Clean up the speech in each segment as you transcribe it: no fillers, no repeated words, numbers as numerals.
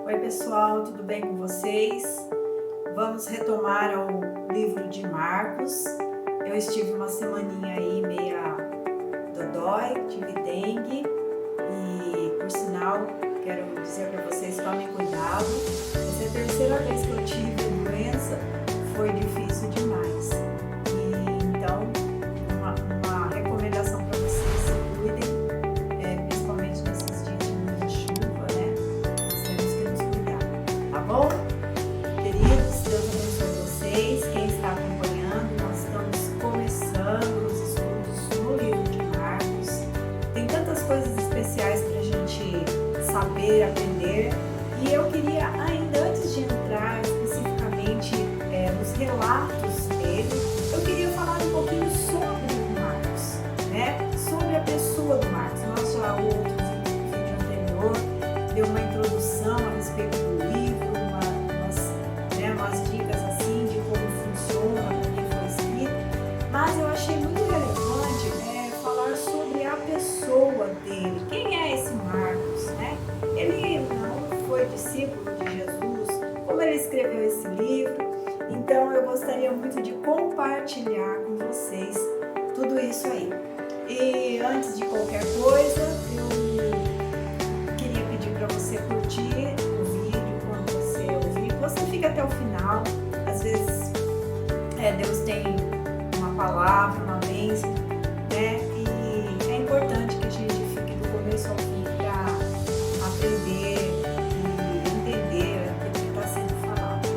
Oi pessoal, tudo bem com vocês? Vamos retomar o livro de Marcos. Eu estive uma semaninha aí meia dodói, tive dengue e, por sinal, quero dizer para vocês, tomem cuidado. Essa é a terceira vez que eu tive a doença, foi difícil demais. Então, uma recomendação para vocês, se cuidem, principalmente nesses dias de muita chuva, né? Nós temos que nos cuidar, tá bom? Queridos, Deus abençoe vocês. Quem está acompanhando, nós estamos começando os estudos no livro de Marcos. Tem tantas coisas especiais para a gente saber, aprender. E eu queria, ainda antes de entrar especificamente nos relatos dele, eu queria falar um pouquinho sobre o Marcos, né? Sobre a pessoa do Marcos. Nós já outros no vídeo anterior deu uma introdução a respeito do livro, umas dicas assim de como funciona, como foi escrito, mas eu achei muito relevante falar sobre a pessoa dele. Quem é esse Marcos, né? Ele não foi discípulo de Jesus, como ele escreveu esse livro, então eu gostaria muito de compartilhar com vocês tudo isso aí. E antes de qualquer coisa, eu queria pedir para você curtir o vídeo quando você ouvir. Você fica até o final, às vezes Deus tem uma palavra, uma bênção, né? E é importante que a gente fique do começo ao fim para aprender e entender aquilo que está sendo falado,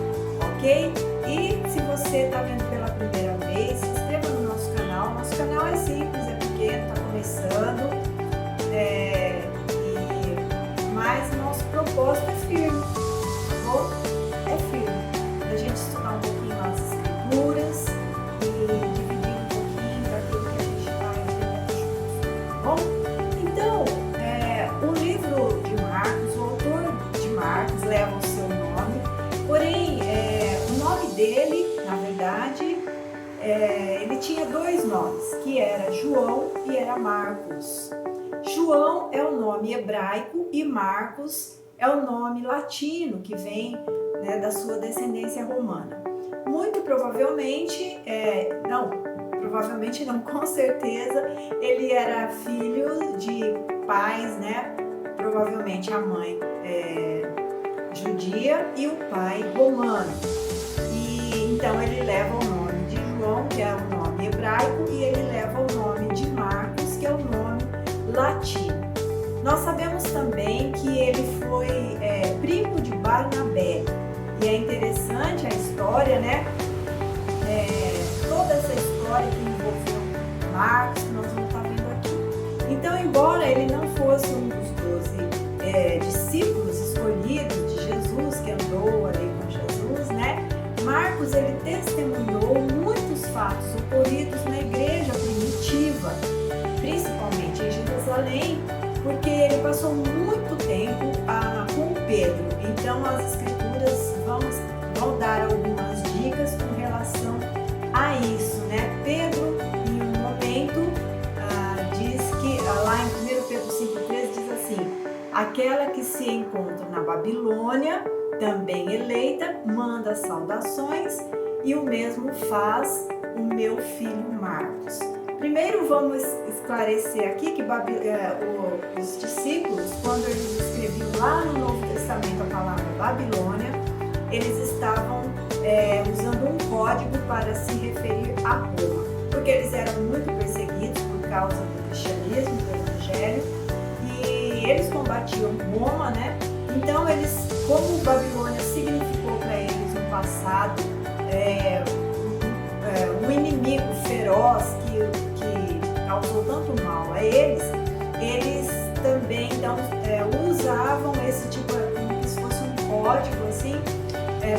ok? E se você está vendo pela primeira vez, se inscreva no nosso canal. Nosso canal é simples, é pequeno, está começando, mas nosso propósito é firme, tá bom? É firme, a gente estudar um pouquinho as escrituras e dividir um pouquinho daquilo que a gente vai aprender juntos, tá bom? Então, o livro de Marcos, o autor de Marcos leva o seu nome, porém, o nome dele, na verdade, ele tinha dois nomes, que era João e era Marcos. João é o nome hebraico e Marcos é o nome latino que vem da sua descendência romana. Muito provavelmente, com certeza, ele era filho de pais, provavelmente a mãe judia e o pai romano. E então ele leva o nome de João, que é o nome hebraico, e ele leva o nome de Marcos, que é o nome latino. Nós sabemos também que ele foi primo de Barnabé. E é interessante a história, toda essa história que envolveu Marcos, que nós vamos estar vendo aqui. Então, embora ele não fosse um dos 12 discípulos escolhidos de Jesus, que andou ali com Jesus, Marcos, ele testemunhou muitos fatos ocorridos na igreja primitiva, principalmente em Jerusalém, porque ele passou muito tempo com Pedro. Então, as escrituras vão dar algumas dicas com relação a isso, Pedro, em um momento, diz que, lá em 1 Pedro 5,13 diz assim: aquela que se encontra na Babilônia, também eleita, manda saudações, e o mesmo faz o meu filho Marcos. Primeiro vamos esclarecer aqui que os discípulos, quando eles escreviam lá no Novo Testamento a palavra Babilônia, eles estavam usando um código para se referir a Roma, porque eles eram muito perseguidos por causa do cristianismo, do evangelho, e eles combatiam Roma, Então eles, como Babilônia significou para eles no passado um inimigo feroz que causou tanto mal a eles também então usavam esse tipo, como se fosse um código assim,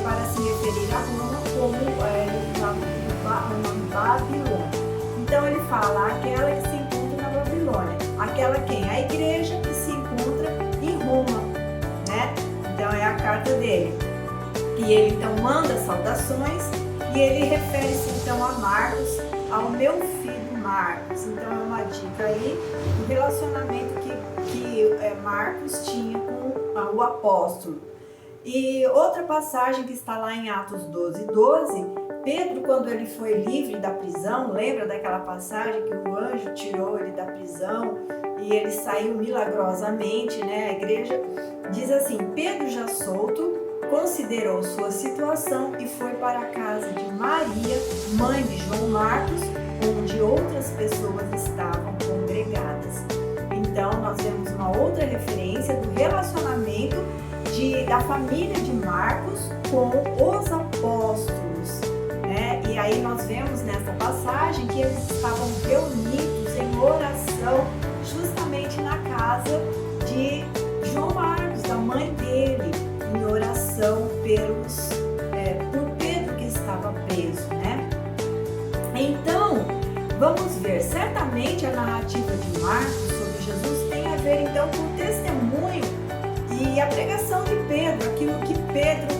para se referir a Roma, como o nome Babilônia. Então ele fala aquela que se encontra na Babilônia, aquela quem? A igreja que se encontra em Roma, Então é a carta dele. E ele então manda saudações e ele refere-se então a Marcos, ao meu filho Marcos. Então é uma dica aí do relacionamento que Marcos tinha com o apóstolo. E outra passagem que está lá em Atos 12:12, Pedro, quando ele foi livre da prisão, lembra daquela passagem que o anjo tirou ele da prisão e ele saiu milagrosamente, né? A igreja diz assim: Pedro, já solto, considerou sua situação e foi para a casa de Maria, mãe de João Marcos, onde outras pessoas estavam congregadas. Então, nós vemos uma outra referência do relacionamento da família de Marcos com os apóstolos, né? E aí nós vemos nessa passagem que eles estavam reunidos em oração justamente na casa de João Marcos, da mãe dele, em oração por Pedro que estava preso, né? Então, vamos ver, certamente a narrativa de Marcos sobre Jesus tem a ver então com o testemunho e a pregação de Pedro, aquilo que Pedro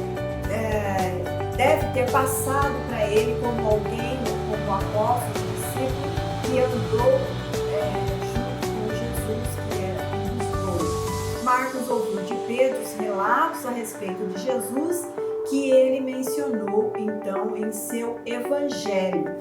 deve ter passado para ele como alguém, como apóstolo, discípulo, que andou junto com Jesus, que era um dos 12. Marcos ouviu de Pedro os relatos a respeito de Jesus que ele mencionou então em seu evangelho.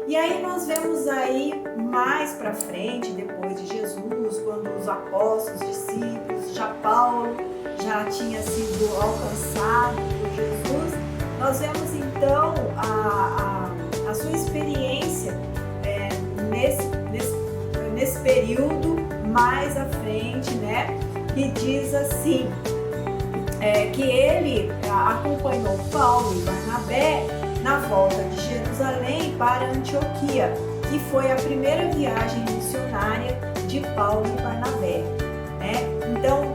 E aí nós vemos aí mais para frente, depois de Jesus, quando os apóstolos, discípulos, já Paulo já tinha sido alcançado por Jesus, nós vemos então a sua experiência nesse período mais à frente, né? Que diz assim, que ele acompanhou Paulo e Barnabé na volta de Jerusalém para Antioquia, que foi a primeira viagem missionária de Paulo e Barnabé, né? Então,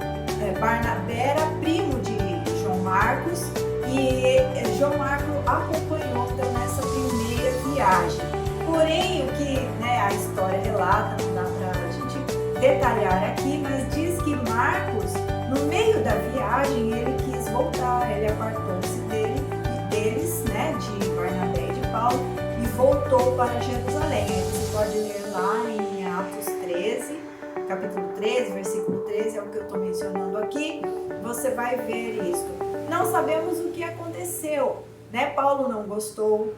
Barnabé era primo de João Marcos e João Marcos acompanhou então nessa primeira viagem. Porém, o que a história relata, não dá para a gente detalhar aqui, mas diz que Marcos, no meio da viagem, ele quis voltar, ele apartou-se deles, de Barnabé e de Paulo, e voltou para Jerusalém. Aí você pode ler lá em Atos 13, capítulo 13, versículo 13, é o que eu estou mencionando aqui, você vai ver isso. Não sabemos o que aconteceu, Paulo não gostou,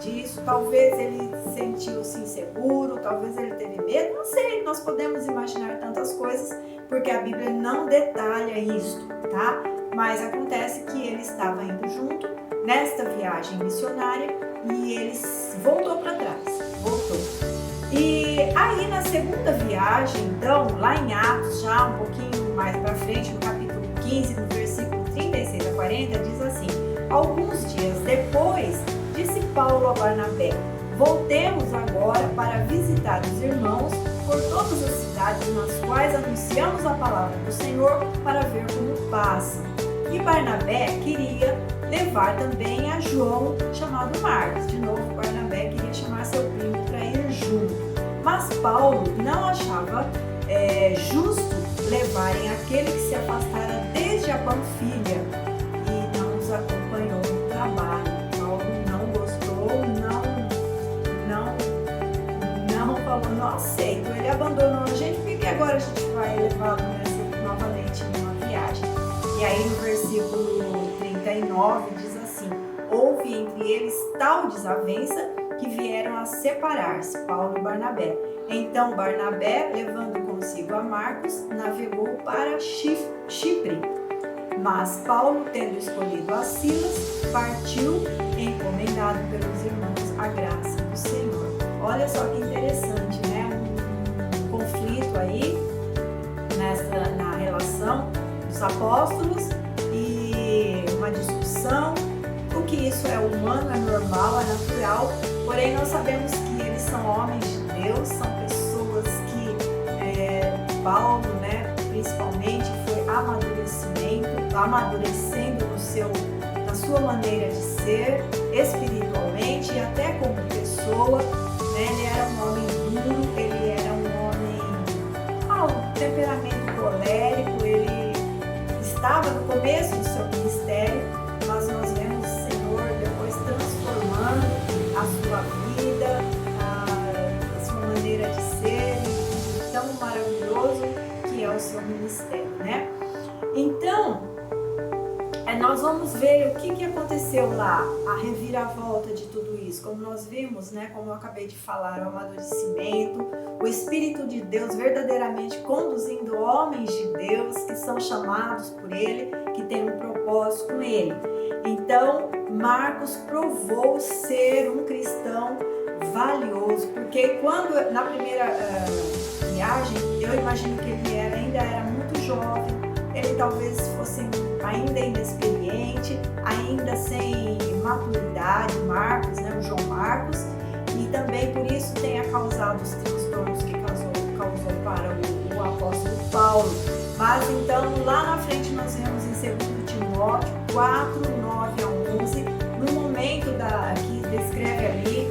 disso, talvez ele sentiu-se inseguro, talvez ele teve medo, não sei, nós podemos imaginar tantas coisas, porque a Bíblia não detalha isso, tá? Mas acontece que ele estava indo junto nesta viagem missionária e ele voltou para trás, E aí na segunda viagem, então, lá em Atos, já um pouquinho mais para frente, no capítulo 15, no versículo 36 a 40, diz assim: alguns dias depois, disse Paulo a Barnabé: voltemos agora para visitar os irmãos por todas as cidades nas quais anunciamos a palavra do Senhor, para ver como passam. E Barnabé queria levar também a João, chamado Marcos. De novo, Barnabé queria chamar seu primo para ir junto. Mas Paulo não achava justo levarem aquele que se afastara desde a Panfilha e não os acompanhou no trabalho. Paulo não gostou, não falou, não aceito. Ele abandonou a gente, porque agora a gente vai levá-lo novamente numa viagem. E aí no versículo 39 diz assim: houve entre eles tal desavença que vieram a separar-se, Paulo e Barnabé. Então Barnabé, levando consigo a Marcos, navegou para Chipre. Mas Paulo, tendo escolhido a Silas, partiu, encomendado pelos irmãos à graça do Senhor. Olha só que interessante, um conflito aí na relação dos apóstolos e uma discussão. O que isso é humano, é normal, é natural, porém nós sabemos que eles são homens de Deus, são pessoas que Paulo, principalmente, foi amadurecendo na sua maneira de ser, espiritualmente e até como pessoa, Ele era um homem duro, ele era um homem temperamento colérico, ele estava no começo do seu ministério, mas nós vemos o Senhor depois transformando a sua vida, a sua maneira de ser, tão maravilhoso que é o seu ministério, Então, nós vamos ver o que aconteceu lá, a reviravolta de tudo isso. Como nós vimos, né, como eu acabei de falar, o amadurecimento, o Espírito de Deus verdadeiramente conduzindo homens de Deus que são chamados por Ele, que têm um propósito com Ele. Então, Marcos provou ser um cristão valioso, porque quando na primeira viagem, eu imagino que ele ainda era muito jovem, ele talvez fosse ainda inexperiente, ainda sem maturidade, Marcos, né, o João Marcos, e também por isso tenha causado os transtornos que causou para o apóstolo Paulo. Mas então lá na frente nós vemos em 2 Timóteo 4, 9 a 11, no momento que descreve ali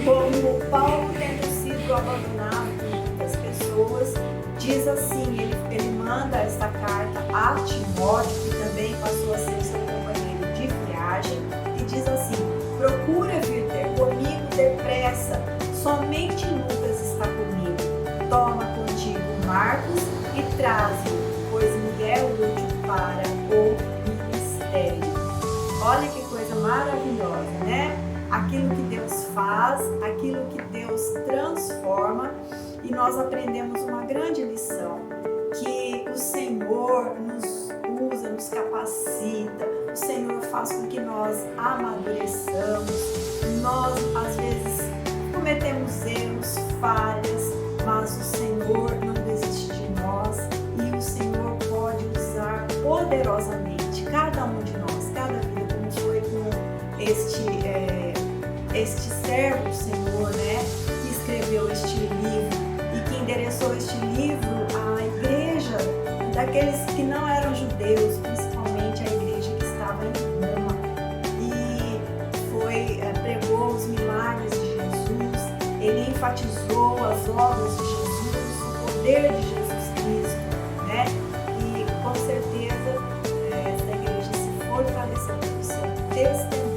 como Paulo tendo sido abandonado por muitas pessoas, diz assim, ele manda esta carta a Timóteo, que também passou a ser seu companheiro de viagem, e diz assim: procura vir ter comigo depressa, somente Lucas está comigo. Toma contigo Marcos e traze-o, pois me é útil para o ministério. Olha que coisa maravilhosa, né? Aquilo que Deus faz, aquilo que Deus transforma, e nós aprendemos uma grande lição, que o Senhor nos usa, nos capacita, o Senhor faz com que nós amadureçamos. Nós, às vezes, cometemos erros, falhas, mas o Senhor não desiste de nós e o Senhor pode usar poderosamente cada um de nós, cada vida, como foi com este servo do Senhor, né, que escreveu este livro e que endereçou este livro à igreja daqueles que não eram judeus, principalmente a igreja que estava em Roma, e pregou os milagres de Jesus, ele enfatizou as obras de Jesus, o poder de Jesus Cristo, né? E com certeza essa igreja se fortaleceu pelo seu testemunho.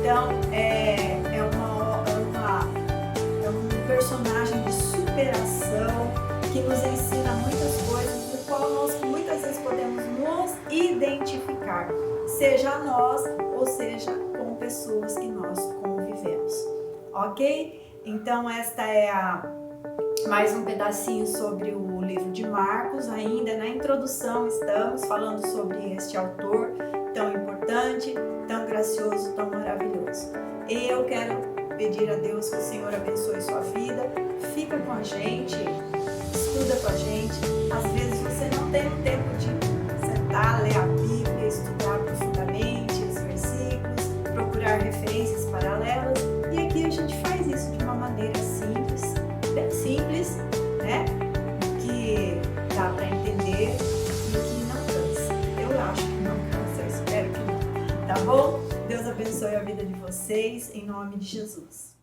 Então é um personagem de superação que nos ensina muitas coisas, do qual nós muitas vezes podemos nos identificar, seja nós ou seja com pessoas que nós convivemos, ok? Então esta é mais um pedacinho sobre o livro de Marcos. Ainda na introdução estamos falando sobre este autor tão importante, tão gracioso, tão maravilhoso. Eu quero pedir a Deus que o Senhor abençoe sua vida. Fica com a gente, estuda com a gente. Às vezes você não tem um tempo de sentar, ler a Bíblia, estudar profundamente os versículos, procurar referências paralelas. E aqui a gente faz isso de uma maneira simples, bem simples, né? Que dá para entender e que não cansa. Eu acho que não cansa, eu espero que não. Tá bom? Deus abençoe a vida de vocês, em nome de Jesus.